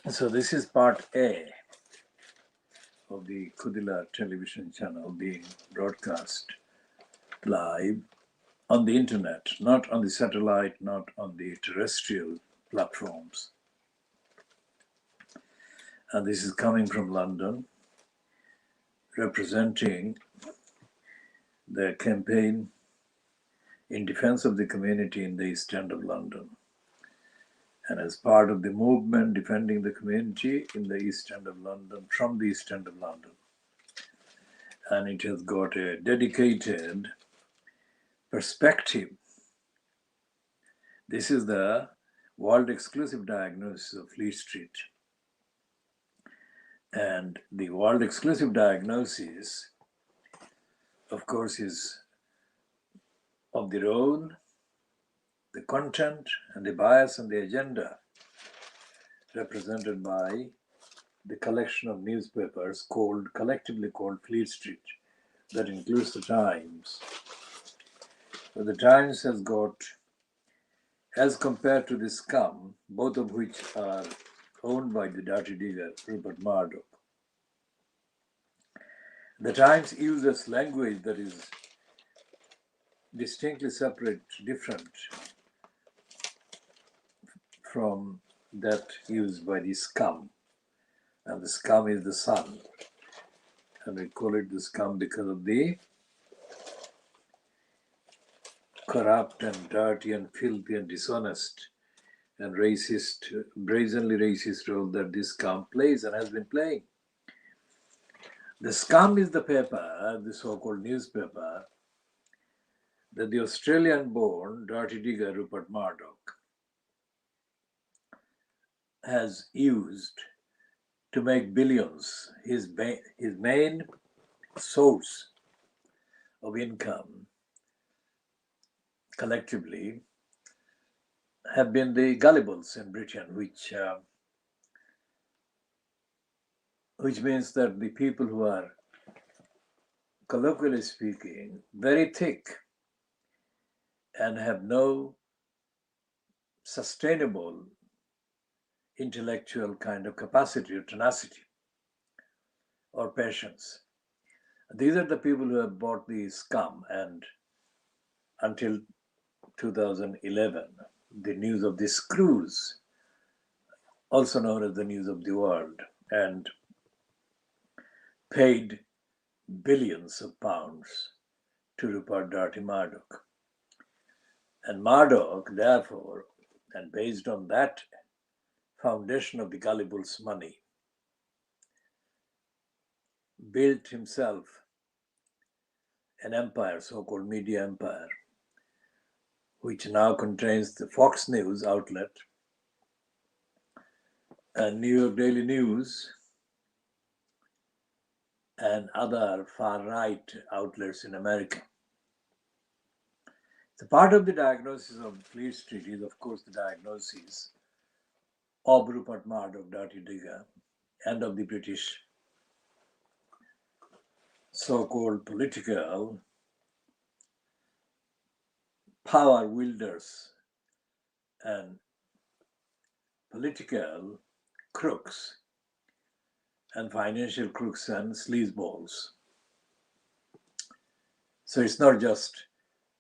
So this is part A of the Kudila television channel being broadcast live on the internet, not on the satellite, not on the terrestrial platforms. And this is coming from London, representing the campaign in defense of the community in the East End of London. And as part of the movement defending the community in the East End of London, from the East End of London. And it has got a dedicated perspective. This is the world exclusive diagnosis of Fleet Street. And the world exclusive diagnosis, of course, is of the role, the content, and the bias and the agenda represented by the collection of newspapers collectively called Fleet Street. That includes the Times. So the Times has got, as compared to the Scum, both of which are owned by the dirty digger Rupert Murdoch. The Times uses language that is distinctly separate, different from that used by the Scum. And the Scum is the Sun. And we call it the Scum because of the corrupt and dirty and filthy and dishonest and racist, brazenly racist role that this Scum plays and has been playing. The Scum is the paper, the so-called newspaper, that the Australian-born dirty digger Rupert Murdoch has used to make billions. His main source of income collectively have been the gullibles in Britain, which means that the people who are, colloquially speaking, very thick and have no sustainable intellectual kind of capacity or tenacity or patience. These are the people who have bought the Scum, and until 2011, the news of the screws, also known as the news of the world, and paid billions of pounds to Rupert Dirty Murdoch. And Murdoch, therefore, and based on that foundation of the gullibles' money, built himself an empire, so-called media empire, which now contains the Fox News outlet and New York Daily News and other far-right outlets in America. The part of the diagnosis of Fleet Street is, of course, the diagnosis of Rupert Murdoch, dirty digger, and of the British so-called political power wielders and political crooks and financial crooks and sleazeballs. So it's not just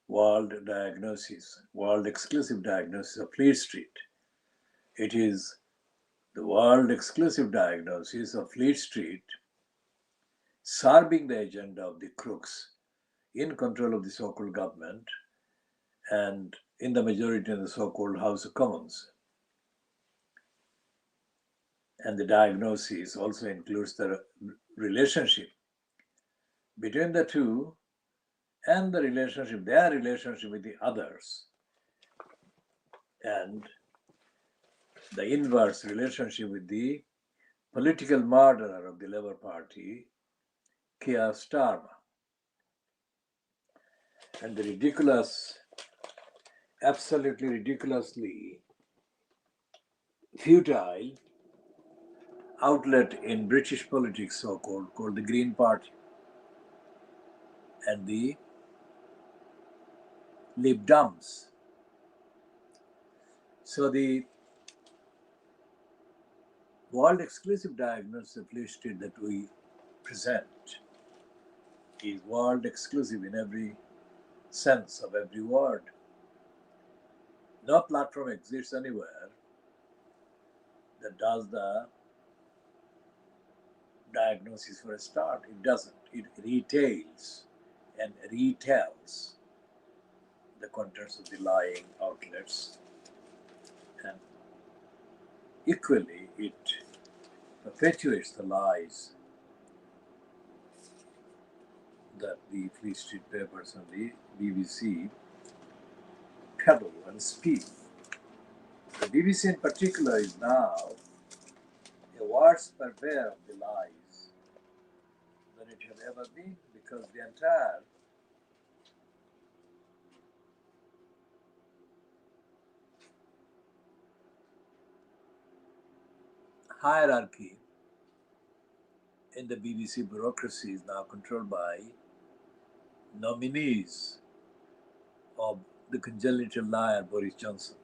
world diagnosis, world exclusive diagnosis of Fleet Street. It is the world exclusive diagnosis of Fleet Street serving the agenda of the crooks in control of the so-called government and in the majority in the so-called House of Commons. And the diagnosis also includes the relationship between the two and the relationship, their relationship with the others, and the inverse relationship with the political murderer of the Labour Party, Keir Starmer, and the ridiculous, absolutely ridiculously futile outlet in British politics, so-called, called the Green Party, and the Lib Dems. So the world exclusive diagnosis of fleet street that we present is world exclusive in every sense of every word. No platform exists anywhere that does the diagnosis for a start. It doesn't. It retails and retells the contents of the lying outlets, and equally it perpetuates the lies that the Fleet Street papers and the BBC peddle and speak. The BBC in particular is now a worse purveyor of the lies than it had ever been, because the entire hierarchy in the BBC bureaucracy is now controlled by nominees of the congenital liar Boris Johnson.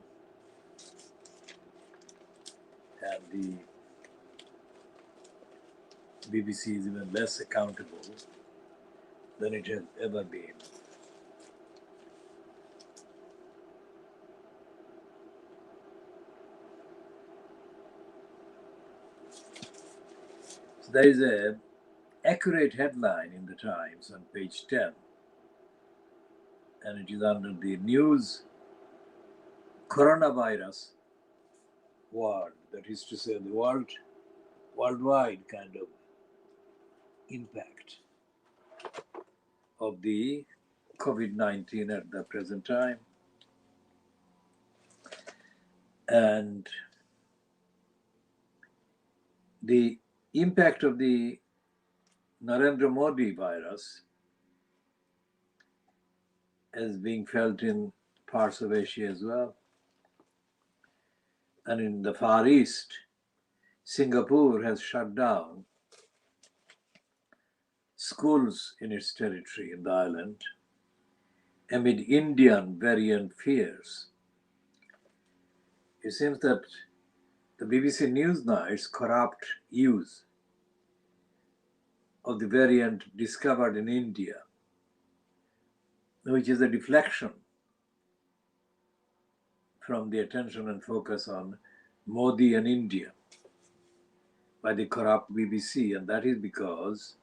And the BBC is even less accountable than it has ever been. So there is an accurate headline in the Times on page 10, and it is under the news coronavirus world, that is to say the worldwide kind of impact of the COVID-19 at the present time. And the impact of the Narendra Modi virus is being felt in parts of Asia as well. And in the Far East, Singapore has shut down schools in its territory in the island amid Indian variant fears. It seems that the BBC Newsnight's corrupt use of the variant discovered in India, which is a deflection from the attention and focus on Modi and India by the corrupt BBC, and that is because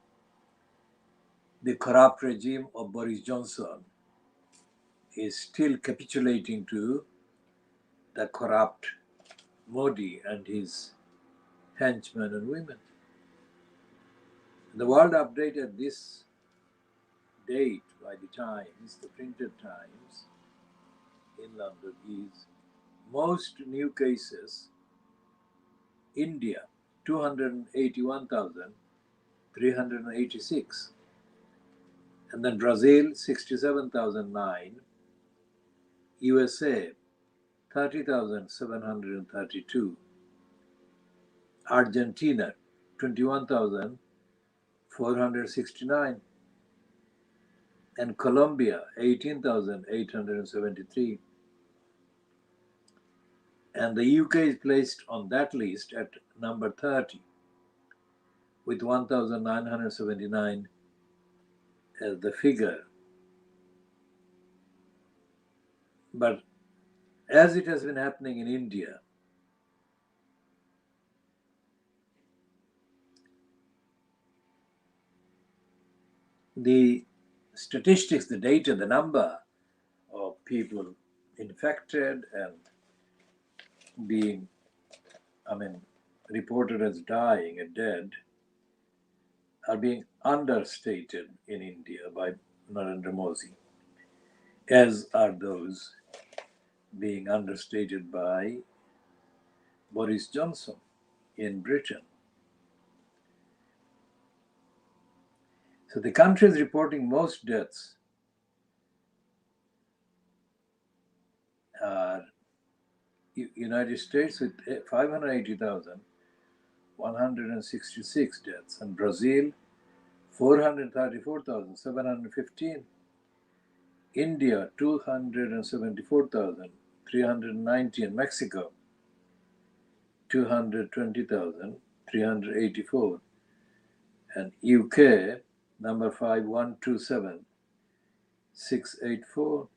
the corrupt regime of Boris Johnson is still capitulating to the corrupt Modi and his henchmen and women. The world update at this date by the Times, the printed Times in London, is most new cases, India 281,386, and then Brazil 67,009, USA 30,732, Argentina 21,469, and Colombia 18,873. And the UK is placed on that list at number 30 with 1,979 as the figure. But as it has been happening in India, the statistics, the data, the number of people infected and being, reported as dying and dead are being understated in India by Narendra Modi, as are those being understated by Boris Johnson in Britain. So the countries reporting most deaths are United States with 580,166 deaths, and Brazil 434,715, India 274,390, and Mexico 220,384, and UK number 5,127,684.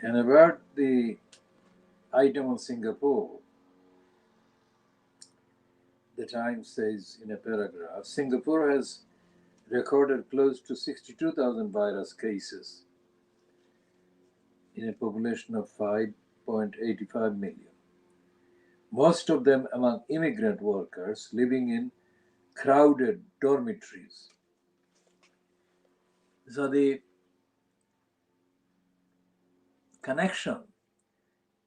And about the item of Singapore, the Times says in a paragraph, Singapore has recorded close to 62,000 virus cases in a population of 5.85 million. Most of them among immigrant workers living in crowded dormitories. So the connection,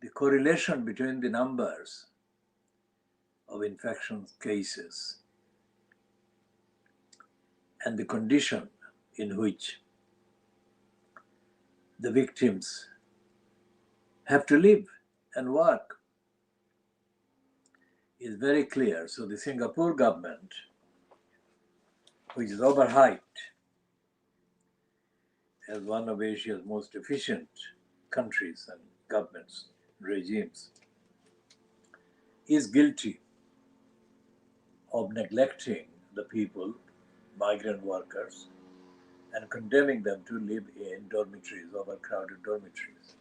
the correlation between the numbers of infection cases and the condition in which the victims have to live and work is very clear. So the Singapore government, which is overhyped as one of Asia's most efficient countries and governments, regimes, is guilty of neglecting the people, migrant workers, and condemning them to live in dormitories, overcrowded dormitories.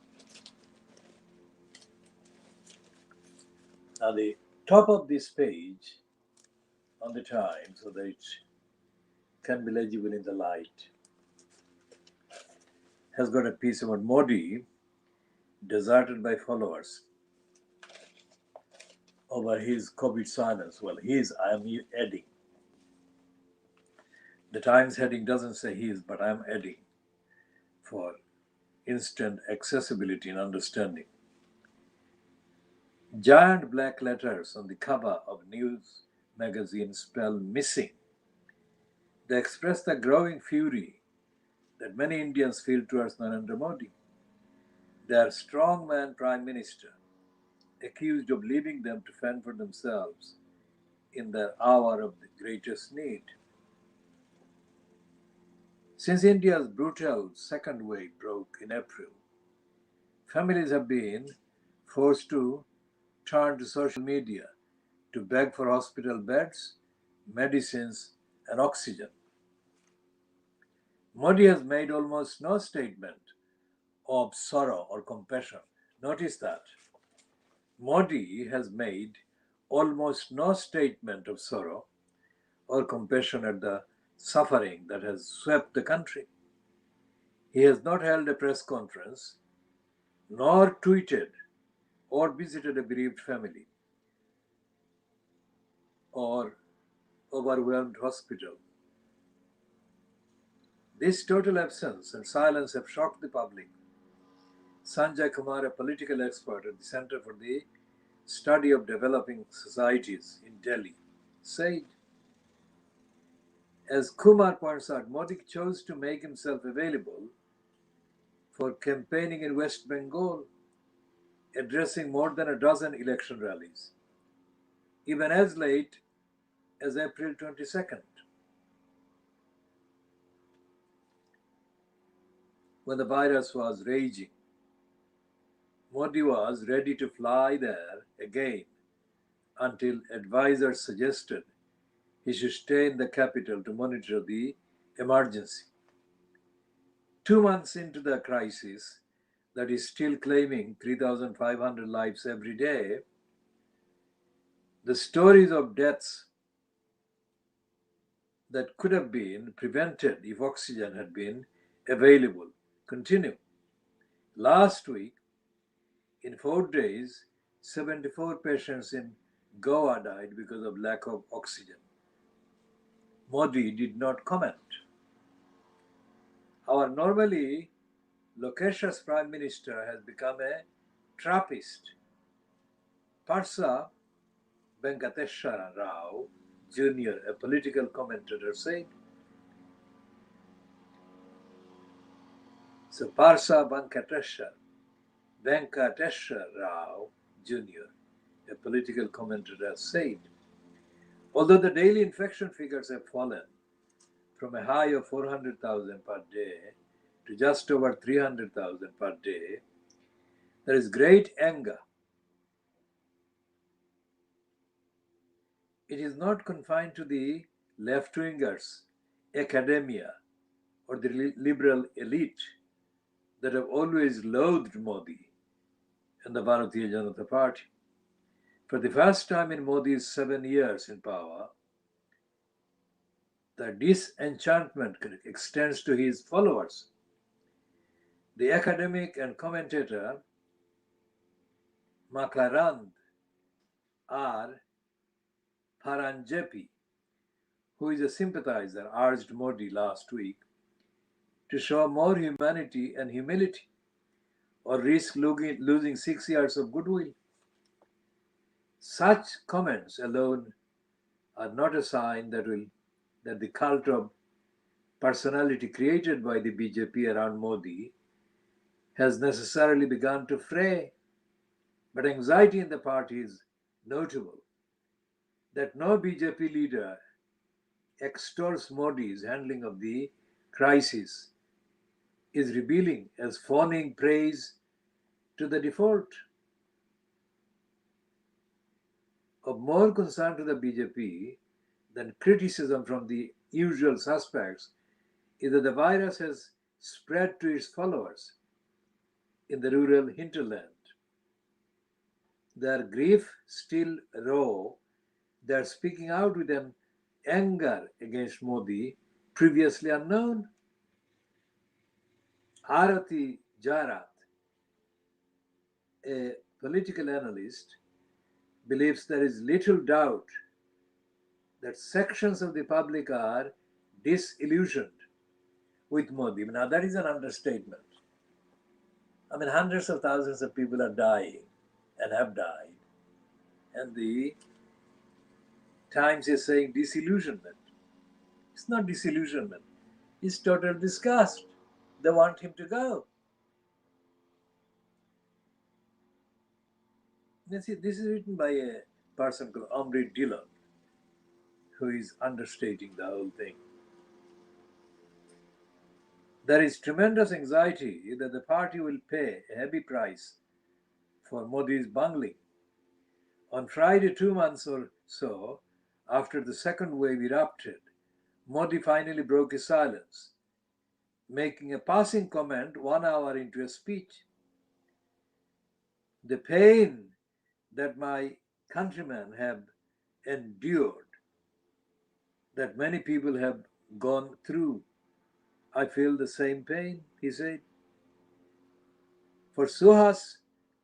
Now the top of this page on the Times, so that it can be legible in the light, has got a piece about Modi deserted by followers over his COVID silence. Well, I am adding. The Times heading doesn't say his, but I am adding for instant accessibility and understanding. Giant black letters on the cover of news magazine spell missing. They express the growing fury that many Indians feel towards Narendra Modi, their strongman prime minister, accused of leaving them to fend for themselves in their hour of the greatest need. Since India's brutal second wave broke in April, families have been forced to turn to social media to beg for hospital beds, medicines, and oxygen. Modi has made almost no statement of sorrow or compassion. Notice that. Modi has made almost no statement of sorrow or compassion at the suffering that has swept the country. He has not held a press conference, nor tweeted or visited a bereaved family or overwhelmed hospital. This total absence and silence have shocked the public. Sanjay Kumar, a political expert at the Center for the Study of Developing Societies in Delhi, said, as Kumar points out, Modi chose to make himself available for campaigning in West Bengal, addressing more than a dozen election rallies, even as late as April 22nd. When the virus was raging, Modi was ready to fly there again until advisors suggested he should stay in the capital to monitor the emergency. 2 months into the crisis that is still claiming 3,500 lives every day, the stories of deaths that could have been prevented if oxygen had been available continue. Last week, in 4 days, 74 patients in Goa died because of lack of oxygen. Modi did not comment. Our normally loquacious Prime Minister has become a Trappist. Parsa Venkateshwara Rao Jr., a political commentator, said. So Parsa Venkateshwara Rao Jr., a political commentator, said, although the daily infection figures have fallen from a high of 400,000 per day to just over 300,000 per day, there is great anger. It is not confined to the left-wingers, academia, or the liberal elite that have always loathed Modi and the Bharatiya Janata Party. For the first time in Modi's 7 years in power, the disenchantment extends to his followers. The academic and commentator Makarand R. Paranjepi, who is a sympathizer, urged Modi last week to show more humanity and humility or risk losing 6 years of goodwill. Such comments alone are not a sign that the cult of personality created by the BJP around Modi has necessarily begun to fray. But anxiety in the party is notable. That no BJP leader extols Modi's handling of the crisis is revealing as fawning praise to the default. Of more concern to the BJP than criticism from the usual suspects is that the virus has spread to its followers in the rural hinterland. Their grief still raw, they are speaking out with an anger against Modi previously unknown. Arati Jarat, a political analyst, believes there is little doubt that sections of the public are disillusioned with Modi. Now, that is an understatement. I mean, hundreds of thousands of people are dying and have died. And the Times is saying disillusionment. It's not disillusionment, it's total disgust. They want him to go. You see, this is written by a person called Omri Dillon, who is understating the whole thing. There is tremendous anxiety that the party will pay a heavy price for Modi's bungling. On Friday, 2 months or so after the second wave erupted, Modi finally broke his silence, making a passing comment 1 hour into a speech. The pain that my countrymen have endured, that many people have gone through, I feel the same pain, he said. For Suhas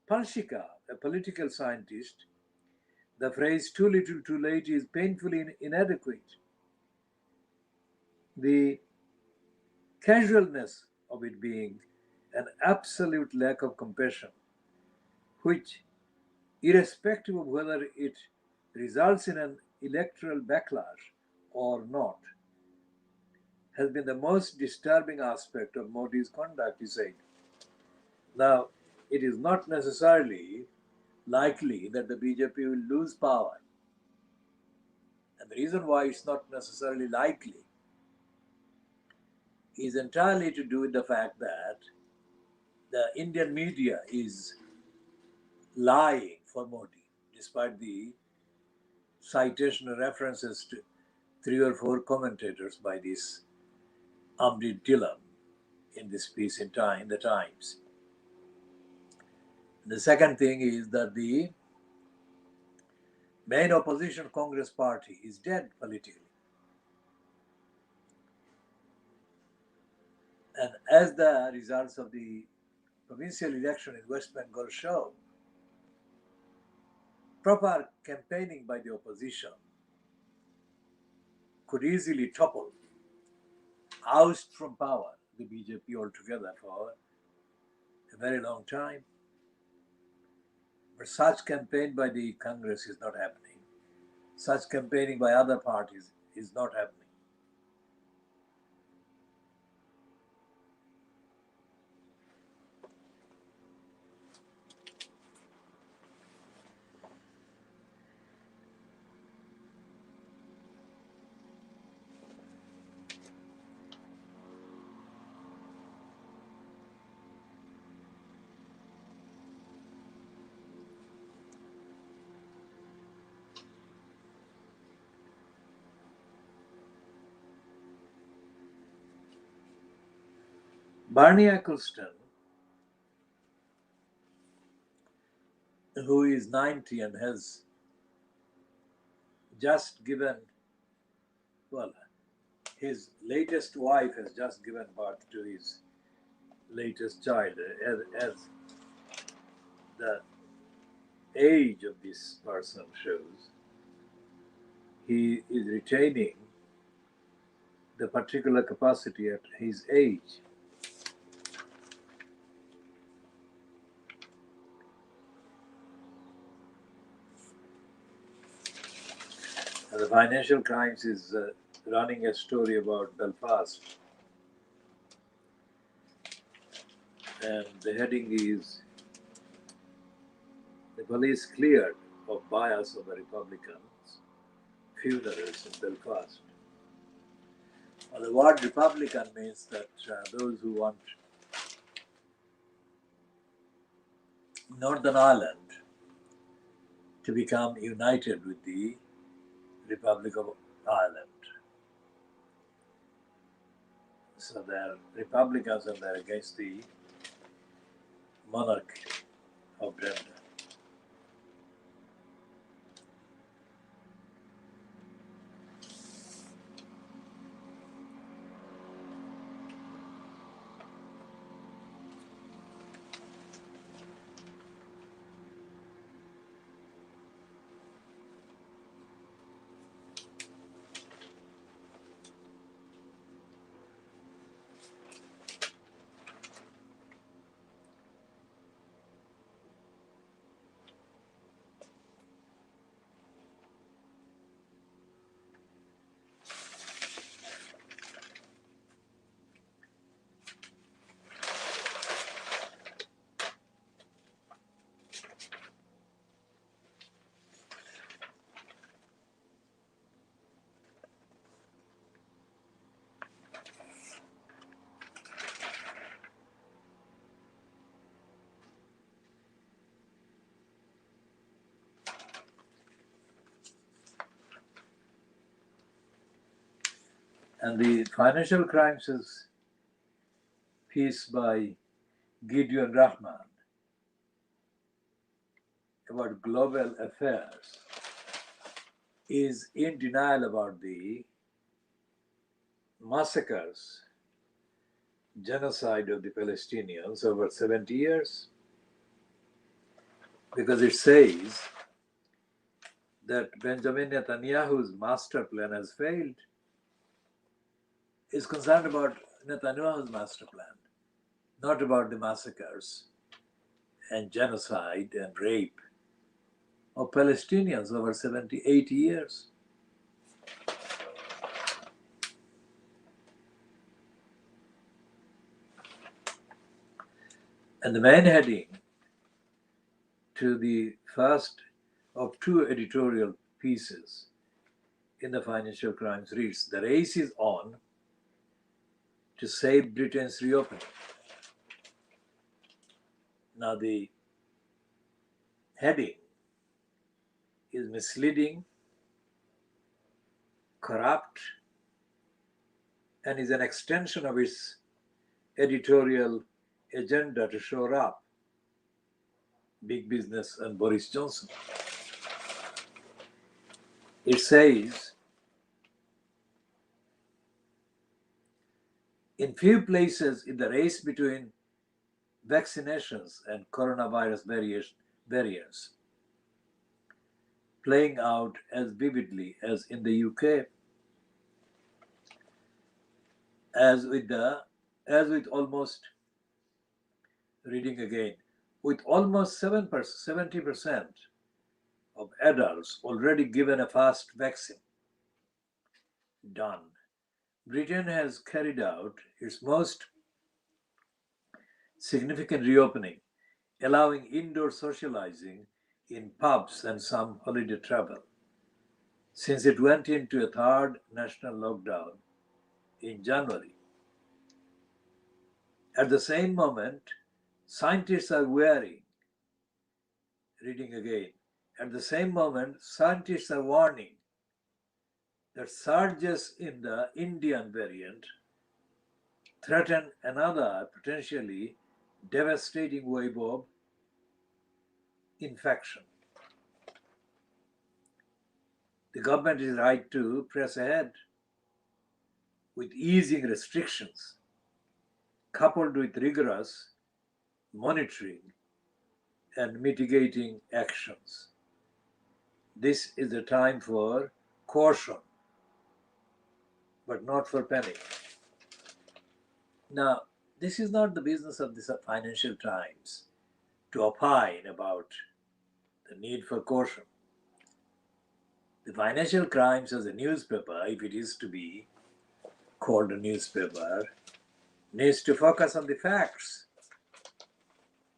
Palshika, a political scientist, the phrase too little too late is painfully inadequate. The casualness of it being an absolute lack of compassion, which, irrespective of whether it results in an electoral backlash or not, has been the most disturbing aspect of Modi's conduct, he said. Now, it is not necessarily likely that the BJP will lose power. And the reason why it's not necessarily likely is entirely to do with the fact that the Indian media is lying for Modi, despite the citation or references to 3 or 4 commentators by this Amrit Dhillon in this piece in the Times. The second thing is that the main opposition Congress party is dead politically. And as the results of the provincial election in West Bengal show, proper campaigning by the opposition could easily topple, oust from power the BJP altogether for a very long time. But such campaign by the Congress is not happening. Such campaigning by other parties is not happening. Barney Eccleston, who is 90 and has just given, well, his latest wife has just given birth to his latest child. As the age of this person shows, he is retaining the particular capacity at his age. The Financial Crimes is running a story about Belfast, and the heading is "The Police Cleared of Bias of the Republicans, Funerals in Belfast." Well, the word Republican means that those who want Northern Ireland to become united with the Republic of Ireland. So they're Republicans and they're against the monarchy of Brenda. And the Financial Crimes is piece by Gideon Rahman about global affairs is in denial about the massacres, genocide of the Palestinians over 70 years, because it says that Benjamin Netanyahu's master plan has failed. Is concerned about Netanyahu's master plan, not about the massacres and genocide and rape of Palestinians over 70, 80 years. And the main heading to the first of two editorial pieces in the Financial Crimes reads, "The race is on to save Britain's reopening." Now the heading is misleading, corrupt, and is an extension of its editorial agenda to shore up big business and Boris Johnson. It says, in few places in the race between vaccinations and coronavirus barriers playing out as vividly as in the UK, as with almost reading again, with almost 70% of adults already given a first vaccine done, Britain has carried out its most significant reopening, allowing indoor socializing in pubs and some holiday travel, since it went into a third national lockdown in January. At the same moment, scientists are warning, reading again, at the same moment, scientists are warning that surges in the Indian variant threaten another potentially devastating wave of infection. The government is right to press ahead with easing restrictions coupled with rigorous monitoring and mitigating actions. This is the time for caution, but not for panic. Now, this is not the business of the Financial Times to opine about the need for caution. The Financial Times as a newspaper, if it is to be called a newspaper, needs to focus on the facts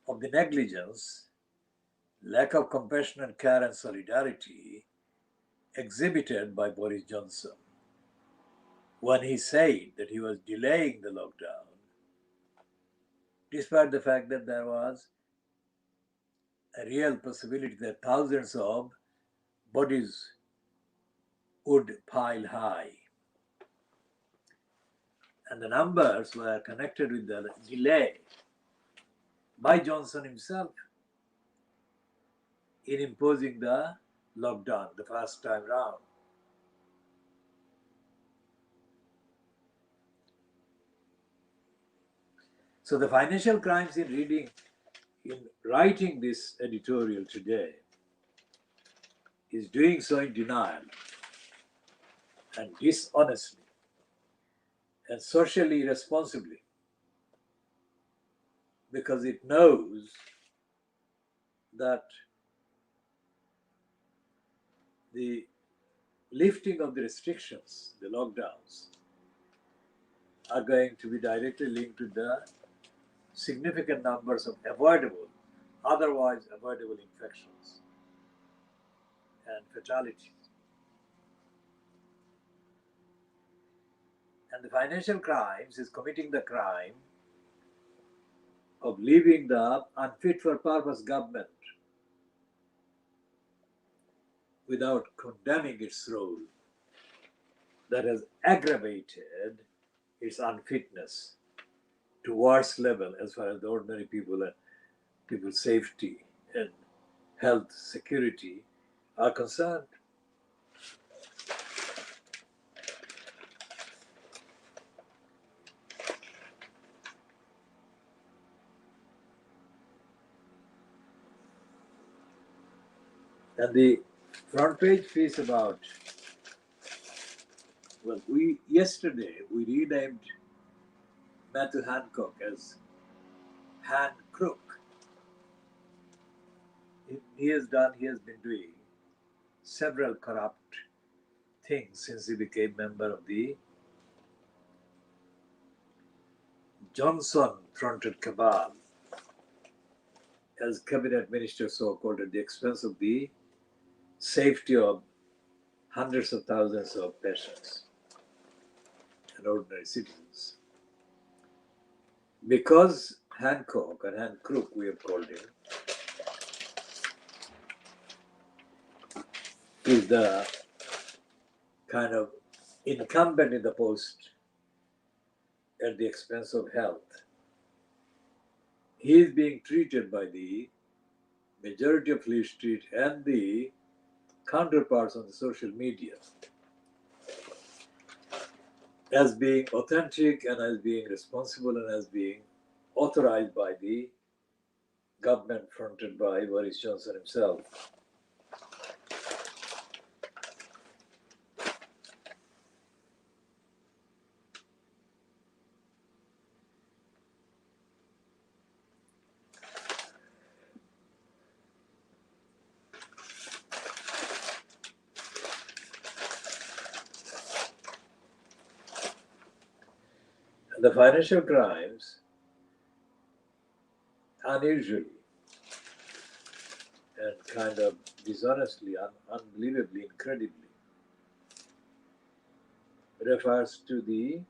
of the negligence, lack of compassion and care and solidarity exhibited by Boris Johnson when he said that he was delaying the lockdown, despite the fact that there was a real possibility that thousands of bodies would pile high. And the numbers were connected with the delay by Johnson himself in imposing the lockdown the first time round. So the Financial Crimes in writing this editorial today is doing so in denial and dishonestly and socially irresponsibly, because it knows that the lifting of the restrictions, the lockdowns, are going to be directly linked to the significant numbers of otherwise avoidable infections and fatalities. And the Financial Crimes is committing the crime of leaving the unfit for purpose government without condemning its role that has aggravated its unfitness to worse level as far as the ordinary people and people's safety and health security are concerned. And the front page piece about, well, yesterday we renamed Matthew Hancock as Han Crook. He has been doing several corrupt things since he became member of the Johnson-fronted cabal as cabinet minister, so-called, at the expense of the safety of hundreds of thousands of patients and ordinary citizens. Because Hancock, and Han Crook we have called him, is the kind of incumbent in the post at the expense of health. He is being treated by the majority of Fleet Street and the counterparts on the social media as being authentic and as being responsible and as being authorized by the government fronted by Boris Johnson himself. The financial crimes, unusually and kind of dishonestly, unbelievably, incredibly, refers to the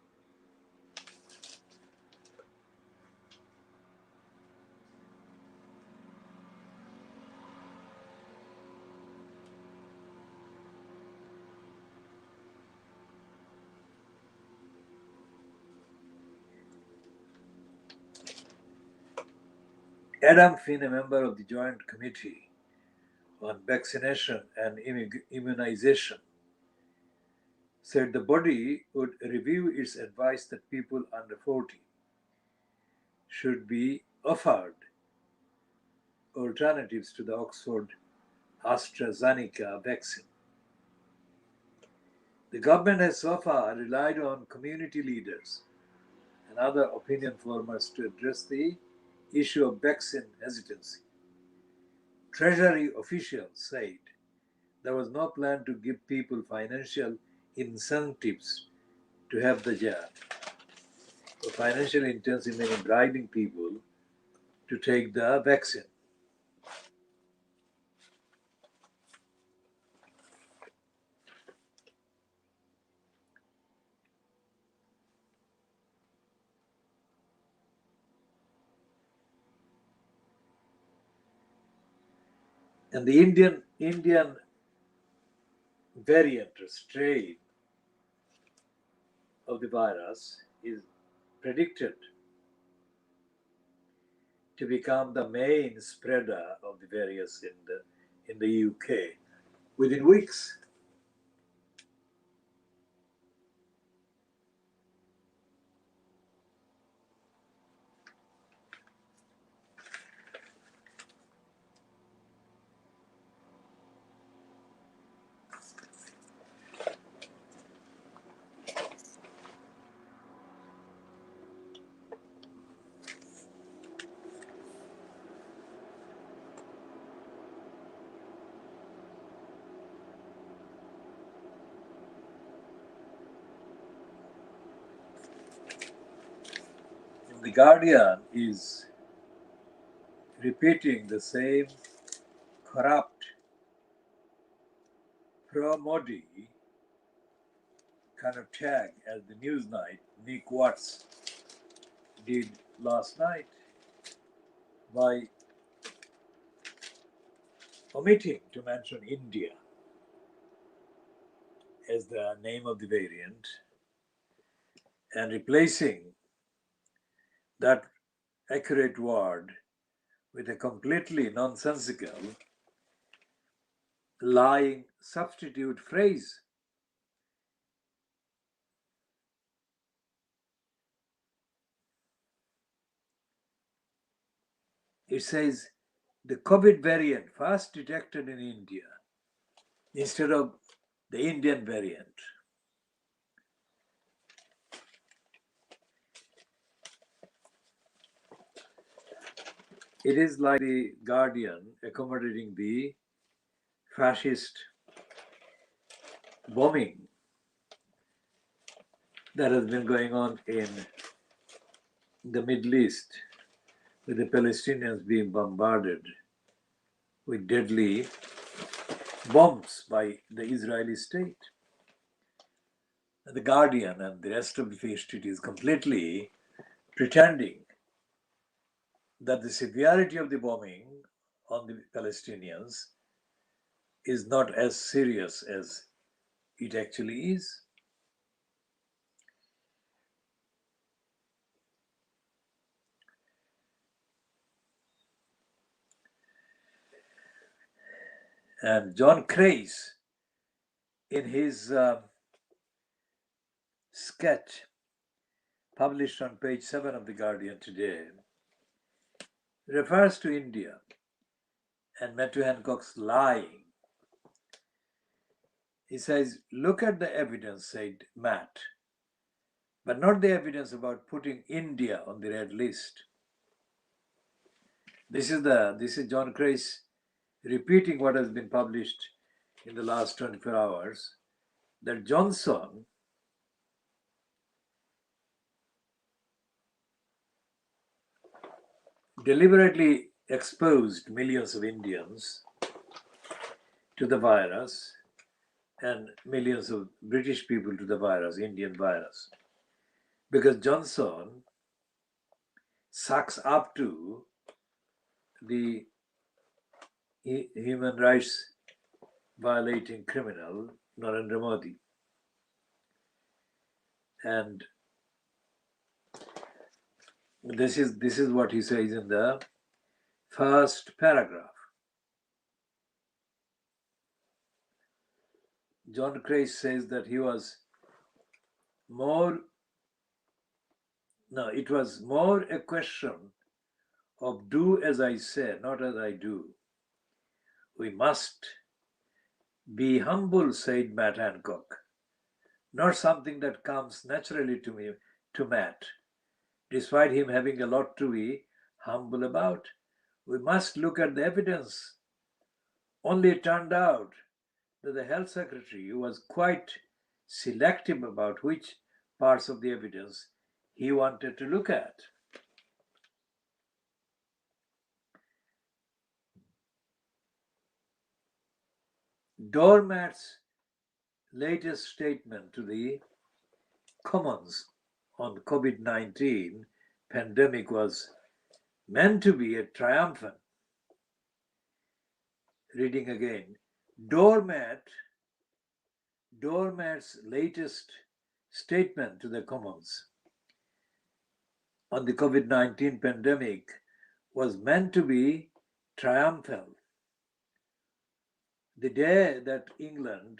Adam Finn, a member of the Joint Committee on Vaccination and Immunization, said the body would review its advice that people under 40 should be offered alternatives to the Oxford AstraZeneca vaccine. The government has so far relied on community leaders and other opinion formers to address the issue of vaccine hesitancy. Treasury officials said there was no plan to give people financial incentives to have the jab. So financial intensive meaning bribing people to take the vaccine. And the Indian variant or strain of the virus is predicted to become the main spreader of the virus in the UK within weeks. The Guardian is repeating the same corrupt pro-Modi kind of tag as the Newsnight Nick Watts did last night by omitting to mention India as the name of the variant and replacing that accurate word with a completely nonsensical, lying substitute phrase. It says the COVID variant first detected in India instead of the Indian variant. It is like the Guardian accommodating the fascist bombing that has been going on in the Middle East, with the Palestinians being bombarded with deadly bombs by the Israeli state. The Guardian and the rest of the Free Street is completely pretending that the severity of the bombing on the Palestinians is not as serious as it actually is. And John Crace, in his sketch published on page 7 of The Guardian today, refers to India and Matthew Hancock's lying. He says, look at the evidence, said Matt, but not the evidence about putting India on the red list. This is John Crace repeating what has been published in the last 24 hours, that Johnson deliberately exposed millions of Indians to the virus and millions of British people to the virus, Indian virus, because Johnson sucks up to the human rights violating criminal Narendra Modi. And this is what he says in the first paragraph. John Crace says that it was more a question of do as I say, not as I do. We must be humble, said Matt Hancock, not something that comes naturally to Matt, despite him having a lot to be humble about. We must look at the evidence. Only it turned out that the health secretary was quite selective about which parts of the evidence he wanted to look at. Doormat's latest statement to the Commons on the COVID-19 pandemic was meant to be a triumphant. Reading again, Doormat's latest statement to the Commons on the COVID-19 pandemic was meant to be triumphal. The day that England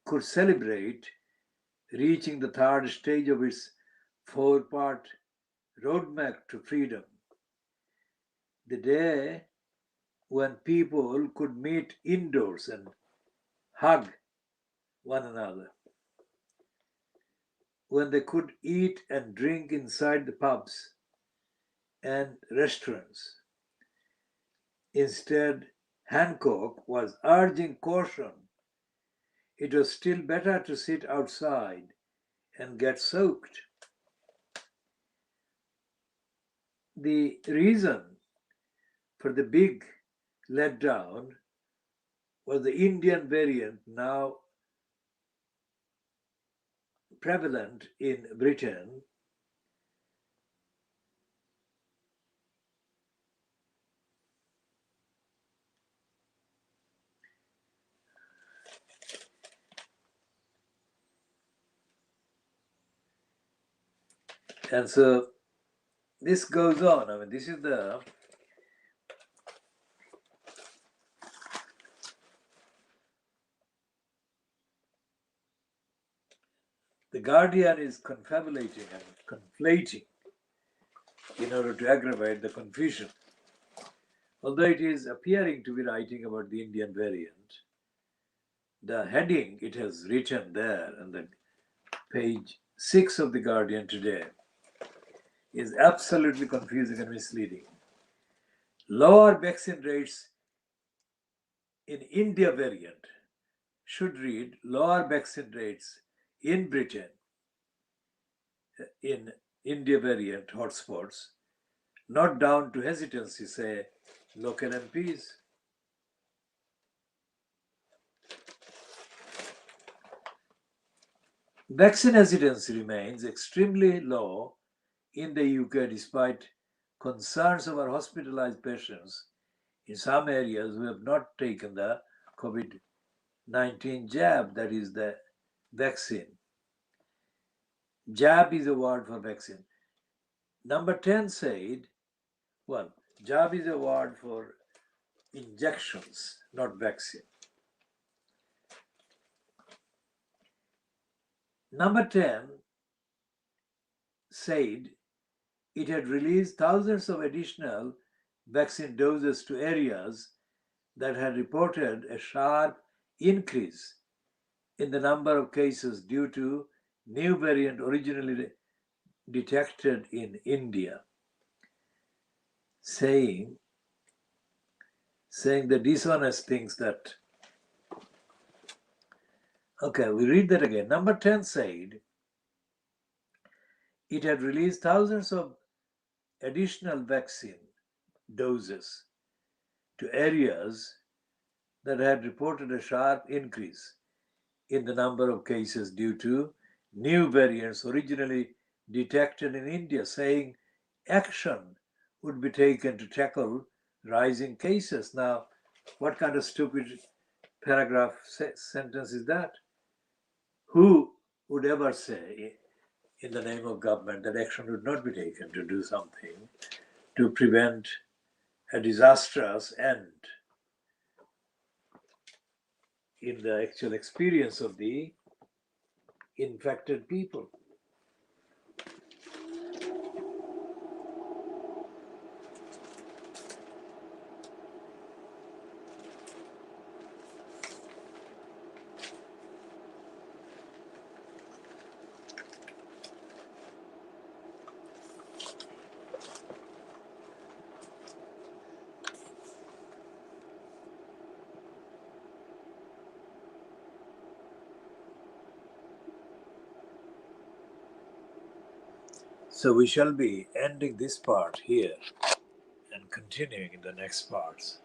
could celebrate reaching the third stage of its four-part roadmap to freedom, the day when people could meet indoors and hug one another, when they could eat and drink inside the pubs and restaurants. Instead, Hancock was urging caution. It was still better to sit outside and get soaked. The reason for the big letdown was the Indian variant now prevalent in Britain, and so this goes on. I mean, this is the Guardian is confabulating and conflating in order to aggravate the confusion. Although it is appearing to be writing about the Indian variant, the heading it has written there on the page 6 of the Guardian today is absolutely confusing and misleading. Lower vaccine rates in India variant should read lower vaccine rates in Britain in India variant hotspots, not down to hesitancy, say local MPs. Vaccine hesitancy remains extremely low in the UK despite concerns over hospitalized patients in some areas who have not taken the COVID-19 jab, that is the vaccine. Jab is a word for vaccine. Number 10 said Well, jab is a word for injections, not vaccine. Number 10 said it had released thousands of additional vaccine doses to areas that had reported a sharp increase in the number of cases due to new variant originally detected in India, saying the dishonest things that. Okay, we read that again. Number 10 said it had released thousands of additional vaccine doses to areas that had reported a sharp increase in the number of cases due to new variants originally detected in India, saying action would be taken to tackle rising cases. Now, what kind of stupid paragraph sentence is that? Who would ever say, in the name of government, that action would not be taken to do something to prevent a disastrous end in the actual experience of the infected people? So we shall be ending this part here and continuing in the next parts.